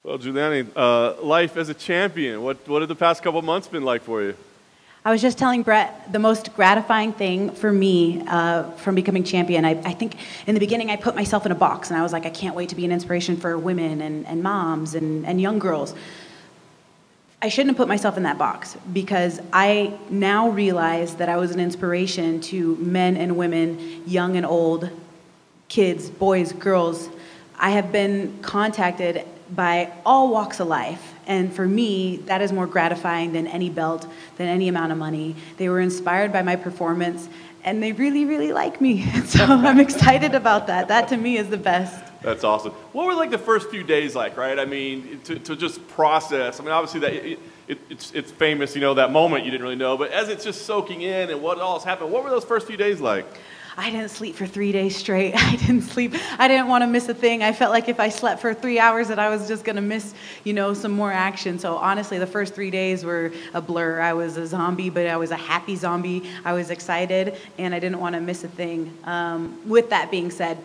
Well, Juliani, life as a champion, what have the past couple months been like for you? I was just telling Brett, the most gratifying thing for me from becoming champion, I think in the beginning I put myself in a box and I was like, I can't wait to be an inspiration for women and moms and young girls. I shouldn't have put myself in that box because I now realize that I was an inspiration to men and women, young and old, kids, boys, girls. I have been contacted by all walks of life. And for me, that is more gratifying than any belt, than any amount of money. They were inspired by my performance, and they really, really like me. So I'm excited about that. That, to me, is the best. That's awesome. What were like the first few days like, right? I mean, to just process. I mean, obviously that it's famous, you know, that moment you didn't really know. But as it's just soaking in and what all has happened, what were those first few days like? I didn't sleep for 3 days straight. I didn't sleep. I didn't want to miss a thing. I felt like if I slept for 3 hours that I was just going to miss, you know, some more action. So honestly, the first 3 days were a blur. I was a zombie, but I was a happy zombie. I was excited, and I didn't want to miss a thing. With that being said,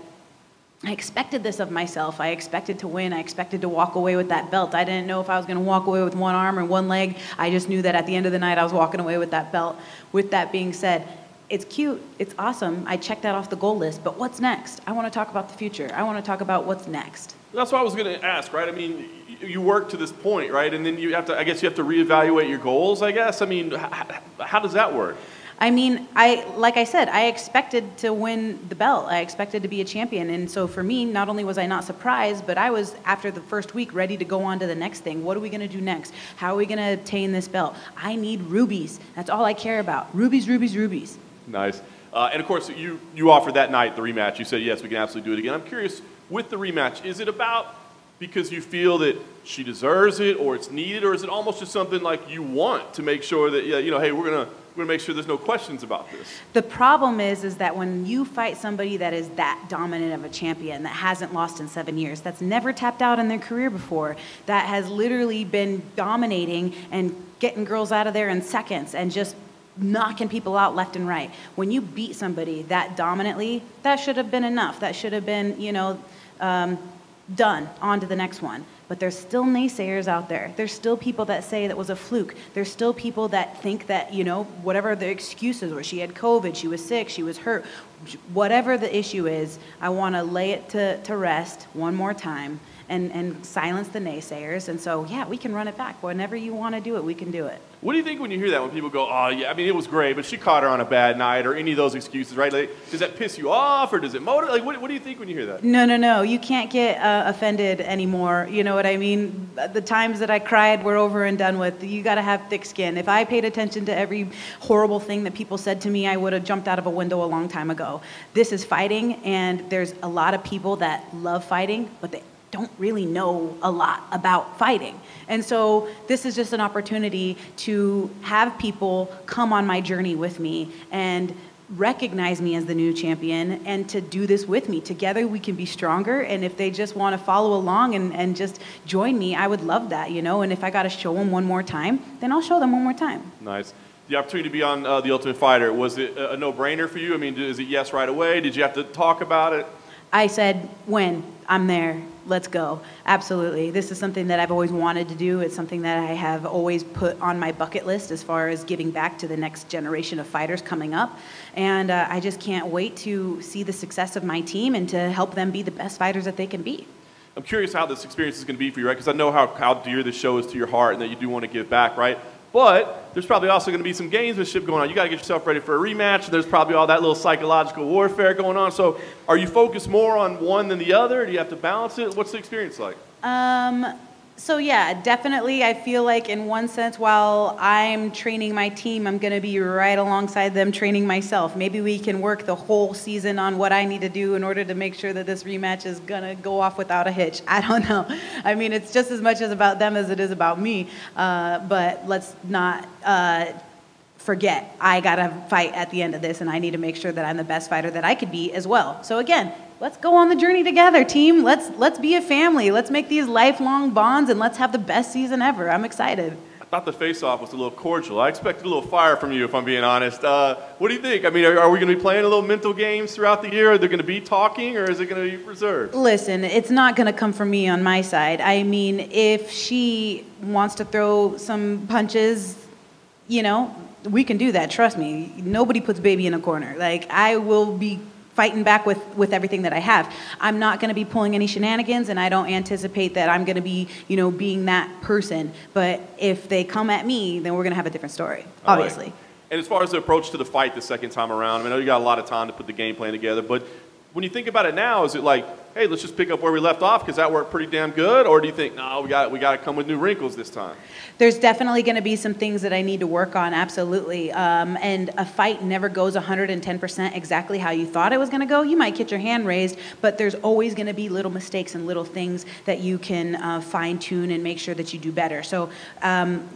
I expected this of myself. I expected to win. I expected to walk away with that belt. I didn't know if I was going to walk away with one arm or one leg. I just knew that at the end of the night I was walking away with that belt. With that being said, it's cute, it's awesome, I checked that off the goal list, but what's next? I want to talk about the future. I want to talk about what's next. That's what I was going to ask, right? I mean, you work to this point, right? And then you have to, I guess you have to reevaluate your goals, I guess. I mean, how does that work? I mean, like I said, I expected to win the belt. I expected to be a champion. And so for me, not only was I not surprised, but I was, after the first week, ready to go on to the next thing. What are we going to do next? How are we going to obtain this belt? I need rubies. That's all I care about. Rubies, rubies, rubies. Nice. And of course, you offered that night the rematch. You said, yes, we can absolutely do it again. I'm curious, with the rematch, is it about because you feel that she deserves it or it's needed, or is it almost just something like you want to make sure that, you know, hey, we're gonna make sure there's no questions about this? The problem is that when you fight somebody that is that dominant of a champion, that hasn't lost in 7 years, that's never tapped out in their career before, that has literally been dominating and getting girls out of there in seconds and just knocking people out left and right. When you beat somebody that dominantly, that should have been enough. That should have been, you know, done. On to the next one. But there's still naysayers out there. There's still people that say that was a fluke. There's still people that think that, you know, whatever the excuses were, she had COVID, she was sick, she was hurt, whatever the issue is, I want to lay it to rest one more time and silence the naysayers. And so, yeah, we can run it back. Whenever you want to do it, we can do it. What do you think when you hear that, when people go, oh, yeah, I mean, it was great, but she caught her on a bad night, or any of those excuses, right? Like, does that piss you off, or does it motivate? Like, what do you think when you hear that? No. You can't get offended anymore. You know what I mean? The times that I cried were over and done with. You got to have thick skin. If I paid attention to every horrible thing that people said to me, I would have jumped out of a window a long time ago. This is fighting, and there's a lot of people that love fighting, but they don't really know a lot about fighting. And so this is just an opportunity to have people come on my journey with me and recognize me as the new champion and to do this with me. Together we can be stronger, and if they just want to follow along and just join me, I would love that, you know, and if I got to show them one more time, then I'll show them one more time. Nice. The opportunity to be on The Ultimate Fighter, was it a no-brainer for you? I mean, is it yes right away? Did you have to talk about it? I said, when? I'm there. Let's go. Absolutely. This is something that I've always wanted to do. It's something that I have always put on my bucket list as far as giving back to the next generation of fighters coming up. And I just can't wait to see the success of my team and to help them be the best fighters that they can be. I'm curious how this experience is going to be for you, right? Because I know how dear this show is to your heart and that you do want to give back, right? But there's probably also going to be some gamesmanship going on. You got to get yourself ready for a rematch. There's probably all that little psychological warfare going on. So are you focused more on one than the other? Do you have to balance it? What's the experience like? So yeah, definitely I feel like in one sense while I'm training my team, I'm going to be right alongside them training myself. Maybe we can work the whole season on what I need to do in order to make sure that this rematch is going to go off without a hitch. I don't know. I mean, it's just as much as about them as it is about me. But let's not forget, I got to fight at the end of this, and I need to make sure that I'm the best fighter that I could be as well. So again, let's go on the journey together, team. Let's be a family. Let's make these lifelong bonds, and let's have the best season ever. I'm excited. thought the face-off was a little cordial. I expected a little fire from you, if I'm being honest. What do you think? I mean, are we going to be playing a little mental games throughout the year? Are there going to be talking, or is it going to be reserved? Listen, it's not going to come from me on my side. I mean, if she wants to throw some punches, you know, we can do that. Trust me. Nobody puts baby in a corner. Like, I will be fighting back with everything that I have. I'm not going to be pulling any shenanigans, and I don't anticipate that I'm going to be, you know, being that person. But if they come at me, then we're going to have a different story, obviously. Right. And as far as the approach to the fight the second time around, I know you got a lot of time to put the game plan together, but when you think about it now, is it like, hey, let's just pick up where we left off because that worked pretty damn good? Or do you think, no, we got to come with new wrinkles this time? There's definitely going to be some things that I need to work on, absolutely. And a fight never goes 110% exactly how you thought it was going to go. You might get your hand raised, but there's always going to be little mistakes and little things that you can fine-tune and make sure that you do better. So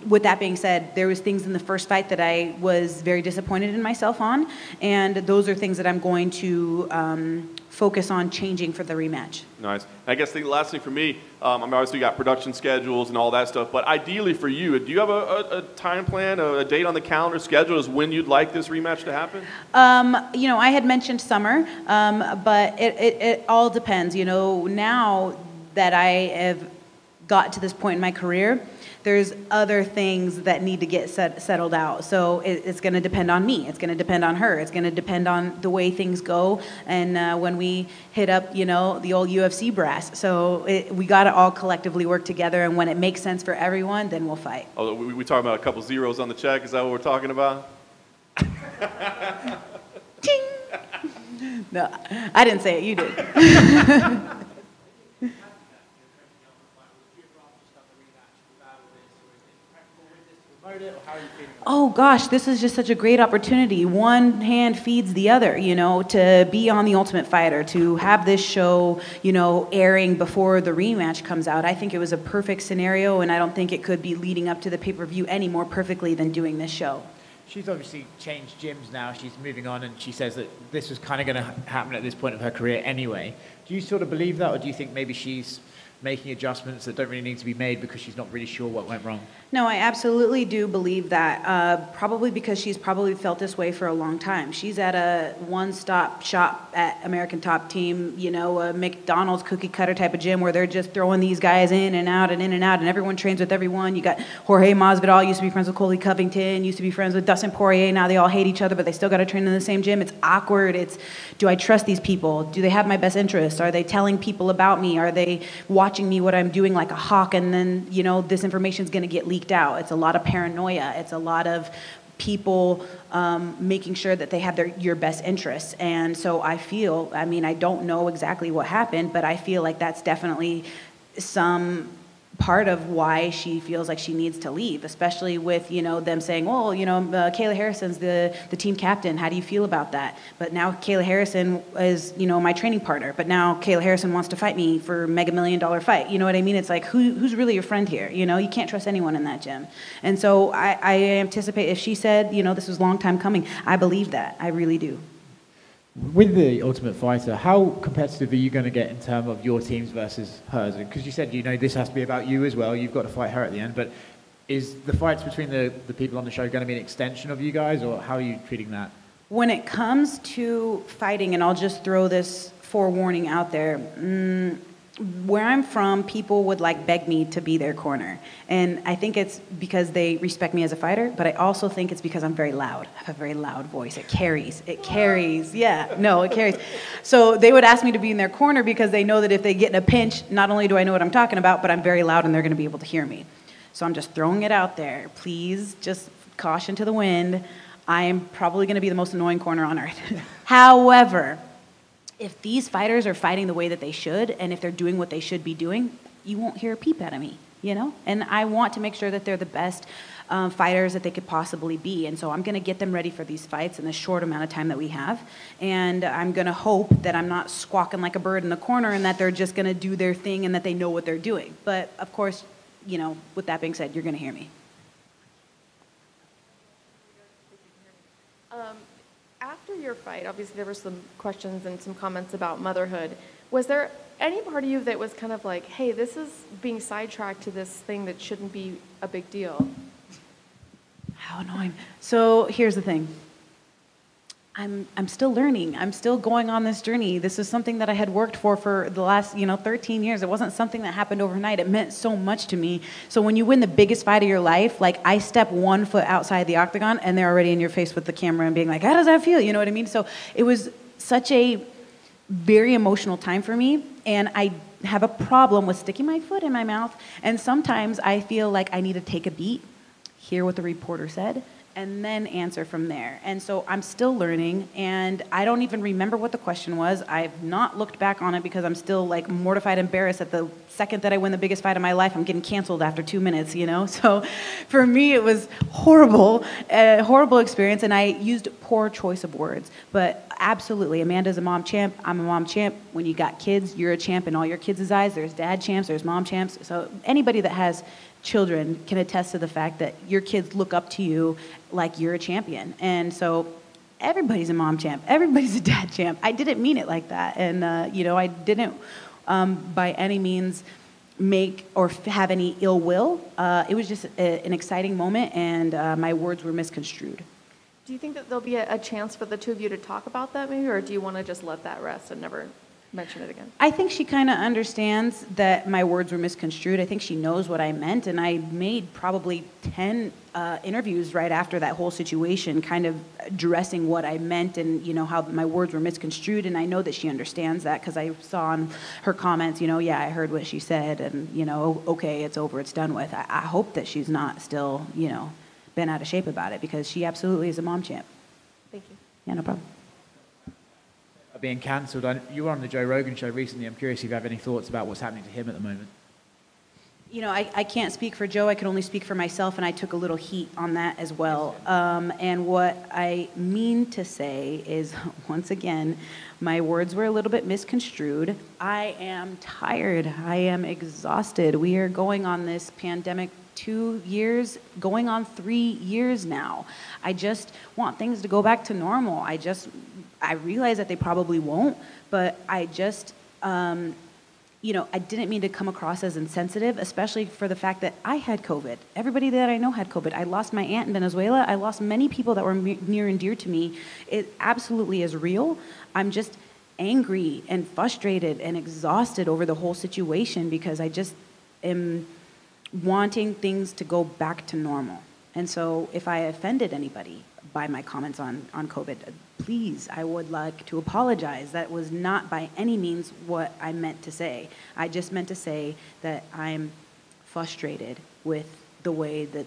with that being said, there was things in the first fight that I was very disappointed in myself on, and those are things that I'm going to focus on changing for the rematch. Nice. I guess the last thing for me, obviously you got production schedules and all that stuff, but ideally for you, do you have a time plan, a date on the calendar schedule as when you'd like this rematch to happen? You know, I had mentioned summer, but it all depends. You know, now that I have got to this point in my career, there's other things that need to get settled out. So it's going to depend on me. It's going to depend on her. It's going to depend on the way things go and when we hit up, you know, the old UFC brass. So we got to all collectively work together, and when it makes sense for everyone, then we'll fight. Oh, we talking about a couple zeros on the check? Is that what we're talking about? Ting! No, I didn't say it. You did. Oh gosh, this is just such a great opportunity. One hand feeds the other, you know, to be on The Ultimate Fighter, to have this show, you know, airing before the rematch comes out. I think it was a perfect scenario, and I don't think it could be leading up to the pay-per-view any more perfectly than doing this show. She's obviously changed gyms now. She's moving on, and she says that this was kind of going to happen at this point of her career anyway. Do you sort of believe that, or do you think maybe she's making adjustments that don't really need to be made because she's not really sure what went wrong? No, I absolutely do believe that, probably because she's probably felt this way for a long time. She's at a one-stop shop at American Top Team, you know, a McDonald's cookie-cutter type of gym where they're just throwing these guys in and out and in and out, and everyone trains with everyone. You got Jorge Masvidal, used to be friends with Colby Covington, used to be friends with Dustin Poirier. Now they all hate each other, but they still got to train in the same gym. It's awkward. It's, do I trust these people? Do they have my best interests? Are they telling people about me? Are they watching me what I'm doing like a hawk, and then, you know, this information is going to get leaked out? It's a lot of paranoia. It's a lot of people making sure that they have your best interests. And so I feel, I mean, I don't know exactly what happened, but I feel like that's definitely some part of why she feels like she needs to leave, especially with, you know, them saying, well, you know, Kayla Harrison's the team captain. How do you feel about that? But now Kayla Harrison is, you know, my training partner. But now Kayla Harrison wants to fight me for a mega $1 million fight. You know what I mean? It's like, who's really your friend here? You know, you can't trust anyone in that gym. And so I anticipate if she said, you know, this was a long time coming, I believe that. I really do. With the Ultimate Fighter, how competitive are you going to get in terms of your teams versus hers? Because you said, you know, this has to be about you as well. You've got to fight her at the end. But is the fights between the people on the show going to be an extension of you guys, or how are you treating that? When it comes to fighting, and I'll just throw this forewarning out there, where I'm from, people would like beg me to be their corner. And I think it's because they respect me as a fighter, but I also think it's because I'm very loud. I have a very loud voice. It carries. It carries. Yeah, no, it carries. So they would ask me to be in their corner because they know that if they get in a pinch, not only do I know what I'm talking about, but I'm very loud and they're going to be able to hear me. So I'm just throwing it out there. Please, just caution to the wind. I am probably going to be the most annoying corner on earth. However, if these fighters are fighting the way that they should, and if they're doing what they should be doing, you won't hear a peep out of me, you know? And I want to make sure that they're the best fighters that they could possibly be. And so I'm going to get them ready for these fights in the short amount of time that we have. And I'm going to hope that I'm not squawking like a bird in the corner and that they're just going to do their thing and that they know what they're doing. But, of course, you know, with that being said, you're going to hear me. After your fight, obviously there were some questions and some comments about motherhood. Was there any part of you that was kind of like, hey, this is being sidetracked to this thing that shouldn't be a big deal? How annoying. So here's the thing. I'm still learning. I'm still going on this journey. This is something that I had worked for the last, 13 years. It wasn't something that happened overnight. It meant so much to me. So when you win the biggest fight of your life, like I step 1 foot outside the octagon and they're already in your face with the camera and being like, how does that feel? You know what I mean? So it was such a very emotional time for me. And I have a problem with sticking my foot in my mouth. And sometimes I feel like I need to take a beat, hear what the reporter said, and then answer from there. And so I'm still learning, and I don't even remember what the question was. I've not looked back on it because I'm still like mortified, embarrassed at the second that I win the biggest fight of my life, I'm getting canceled after 2 minutes, So for me, it was horrible, a horrible experience, and I used poor choice of words. But absolutely, Amanda's a mom champ, I'm a mom champ. When you got kids, you're a champ in all your kids' eyes. There's dad champs, there's mom champs. So anybody that has children can attest to the fact that your kids look up to you like you're a champion. And so everybody's a mom champ. Everybody's a dad champ. I didn't mean it like that. And, I didn't by any means make or have any ill will. It was just an exciting moment, and my words were misconstrued. Do you think that there'll be a chance for the two of you to talk about that maybe, or do you want to just let that rest and never mention it again? I think she kind of understands that my words were misconstrued. I think she knows what I meant, and I made probably 10 interviews right after that whole situation, kind of addressing what I meant and, how my words were misconstrued, and I know that she understands that because I saw in her comments, yeah, I heard what she said, and, okay, it's over, it's done with. I hope that she's not still, been out of shape about it, because she absolutely is a mom champ. Thank you. Yeah, no problem. Being cancelled. You were on the Joe Rogan show recently. I'm curious if you have any thoughts about what's happening to him at the moment. I can't speak for Joe. I can only speak for myself, and I took a little heat on that as well. And what I mean to say is, once again, my words were a little bit misconstrued. I am tired. I am exhausted. We are going on this pandemic 2 years, going on 3 years now. I just want things to go back to normal. I realize that they probably won't, but I just, I didn't mean to come across as insensitive, especially for the fact that I had COVID. Everybody that I know had COVID. I lost my aunt in Venezuela. I lost many people that were near and dear to me. It absolutely is real. I'm just angry and frustrated and exhausted over the whole situation, because I just am wanting things to go back to normal. And so if I offended anybody by my comments on COVID, please, I would like to apologize. That was not by any means what I meant to say. I just meant to say that I'm frustrated with the way that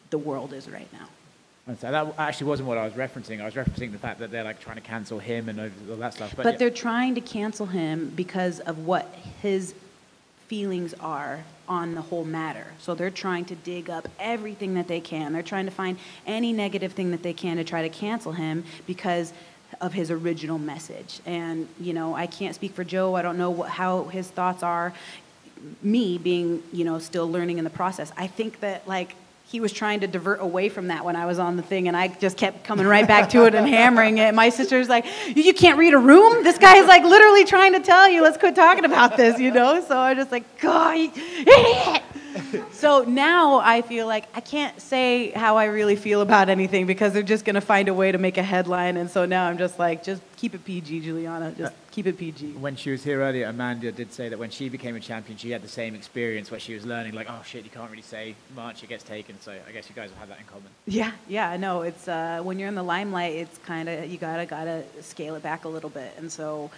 the world is right now. So that actually wasn't what I was referencing. I was referencing the fact that they're trying to cancel him and all that stuff. But they're trying to cancel him because of what his feelings are on the whole matter. So they're trying to dig up everything that they can. They're trying to find any negative thing that they can to try to cancel him because of his original message. And, I can't speak for Joe. I don't know how his thoughts are. Me being, still learning in the process. I think that, he was trying to divert away from that when I was on the thing, and I just kept coming right back to it and hammering it. My sister's like, you can't read a room? This guy is literally trying to tell you, let's quit talking about this, So I'm just like, God, you idiot! So now I feel like I can't say how I really feel about anything, because they're just going to find a way to make a headline. And so now I'm just like, just keep it PG, Juliana. Just keep it PG. When she was here earlier, Amanda did say that when she became a champion, she had the same experience where she was learning, oh shit, you can't really say much, it gets taken. So I guess you guys have had that in common. Yeah, no, it's when you're in the limelight, it's kind of, you gotta scale it back a little bit. And so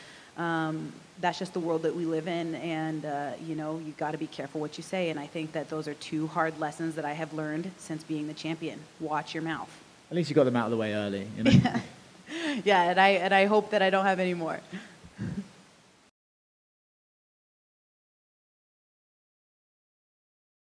that's just the world that we live in, and you got to be careful what you say. And I think that those are two hard lessons that I have learned since being the champion. Watch your mouth. At least you got them out of the way early. Yeah, and I hope that I don't have any more.